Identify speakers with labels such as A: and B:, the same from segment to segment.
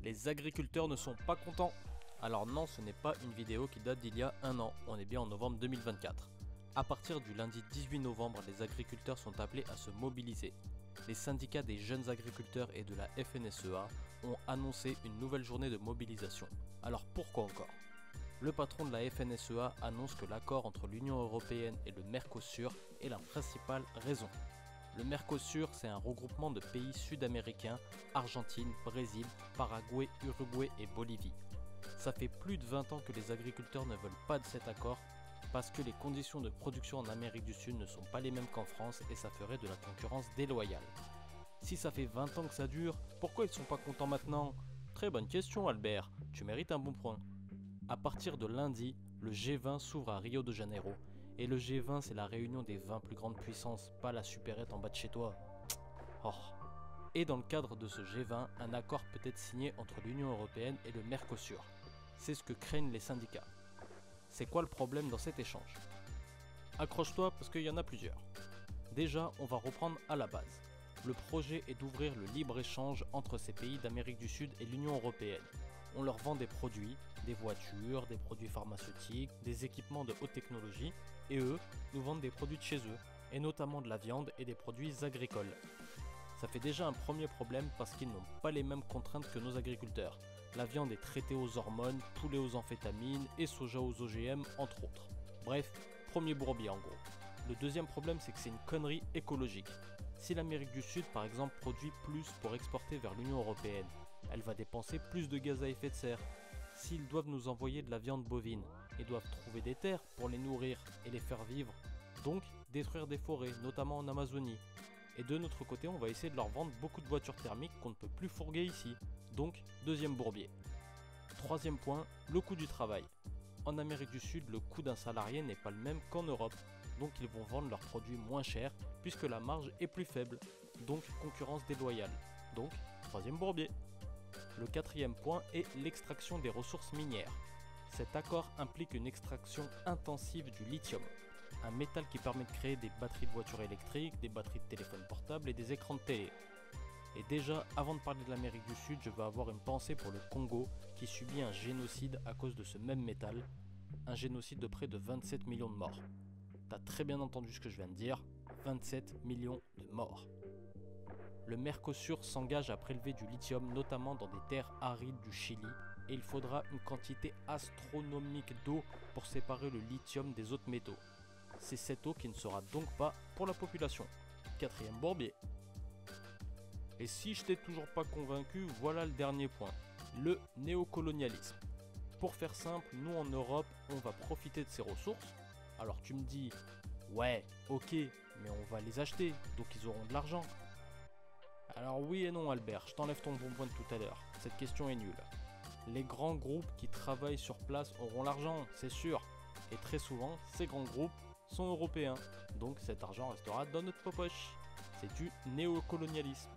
A: Les agriculteurs ne sont pas contents. Alors non, ce n'est pas une vidéo qui date d'il y a un an, on est bien en novembre 2024. À partir du lundi 18 novembre, les agriculteurs sont appelés à se mobiliser. Les syndicats des jeunes agriculteurs et de la FNSEA ont annoncé une nouvelle journée de mobilisation. Alors pourquoi encore? Le patron de la FNSEA annonce que l'accord entre l'Union Européenne et le Mercosur est la principale raison. Le Mercosur, c'est un regroupement de pays sud-américains, Argentine, Brésil, Paraguay, Uruguay et Bolivie. Ça fait plus de 20 ans que les agriculteurs ne veulent pas de cet accord parce que les conditions de production en Amérique du Sud ne sont pas les mêmes qu'en France et ça ferait de la concurrence déloyale. Si ça fait 20 ans que ça dure, pourquoi ils sont pas contents maintenant? Très bonne question Albert, tu mérites un bon point. À partir de lundi, le G20 s'ouvre à Rio de Janeiro. Et le G20 c'est la réunion des 20 plus grandes puissances, pas la supérette en bas de chez toi. Oh. Et dans le cadre de ce G20, un accord peut être signé entre l'Union Européenne et le Mercosur. C'est ce que craignent les syndicats. C'est quoi le problème dans cet échange? Accroche-toi parce qu'il y en a plusieurs. Déjà, on va reprendre à la base. Le projet est d'ouvrir le libre-échange entre ces pays d'Amérique du Sud et l'Union Européenne. On leur vend des produits, des voitures, des produits pharmaceutiques, des équipements de haute technologie, et eux nous vendent des produits de chez eux, et notamment de la viande et des produits agricoles. Ça fait déjà un premier problème parce qu'ils n'ont pas les mêmes contraintes que nos agriculteurs. La viande est traitée aux hormones, poulet aux amphétamines et soja aux OGM entre autres. Bref, premier bourbier en gros. Le deuxième problème c'est que c'est une connerie écologique. Si l'Amérique du Sud par exemple produit plus pour exporter vers l'Union Européenne, elle va dépenser plus de gaz à effet de serre. S'ils doivent nous envoyer de la viande bovine, ils doivent trouver des terres pour les nourrir et les faire vivre, donc détruire des forêts, notamment en Amazonie. Et de notre côté, on va essayer de leur vendre beaucoup de voitures thermiques qu'on ne peut plus fourguer ici, donc deuxième bourbier. Troisième point, le coût du travail. En Amérique du Sud, le coût d'un salarié n'est pas le même qu'en Europe, donc ils vont vendre leurs produits moins chers puisque la marge est plus faible, donc concurrence déloyale, donc troisième bourbier. Le quatrième point est l'extraction des ressources minières. Cet accord implique une extraction intensive du lithium, un métal qui permet de créer des batteries de voitures électriques, des batteries de téléphones portables et des écrans de télé. Et déjà, avant de parler de l'Amérique du Sud, je veux avoir une pensée pour le Congo qui subit un génocide à cause de ce même métal, un génocide de près de 27 millions de morts. T'as très bien entendu ce que je viens de dire, 27 millions de morts. Le Mercosur s'engage à prélever du lithium, notamment dans des terres arides du Chili, et il faudra une quantité astronomique d'eau pour séparer le lithium des autres métaux. C'est cette eau qui ne sera donc pas pour la population. Quatrième bourbier. Et si je t'ai toujours pas convaincu, voilà le dernier point, le néocolonialisme. Pour faire simple, nous en Europe, on va profiter de ces ressources. Alors tu me dis, ouais, ok, mais on va les acheter, donc ils auront de l'argent. Alors oui et non Albert, je t'enlève ton bon point de tout à l'heure, cette question est nulle. Les grands groupes qui travaillent sur place auront l'argent, c'est sûr. Et très souvent, ces grands groupes sont européens, donc cet argent restera dans notre poche. C'est du néocolonialisme.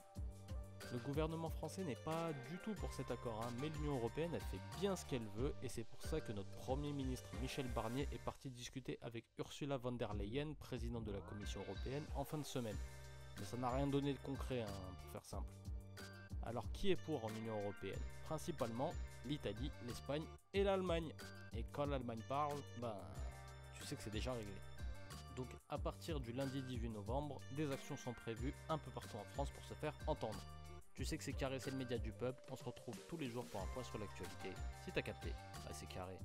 A: Le gouvernement français n'est pas du tout pour cet accord, mais l'Union Européenne elle fait bien ce qu'elle veut et c'est pour ça que notre Premier ministre Michel Barnier est parti discuter avec Ursula von der Leyen, présidente de la Commission Européenne, en fin de semaine. Mais ça n'a rien donné de concret, pour faire simple. Alors qui est pour en Union Européenne? Principalement l'Italie, l'Espagne et l'Allemagne. Et quand l'Allemagne parle, tu sais que c'est déjà réglé. Donc à partir du lundi 18 novembre, des actions sont prévues un peu partout en France pour se faire entendre. Tu sais que c'est carré, c'est le média du peuple, on se retrouve tous les jours pour un point sur l'actualité. Si t'as capté, c'est carré.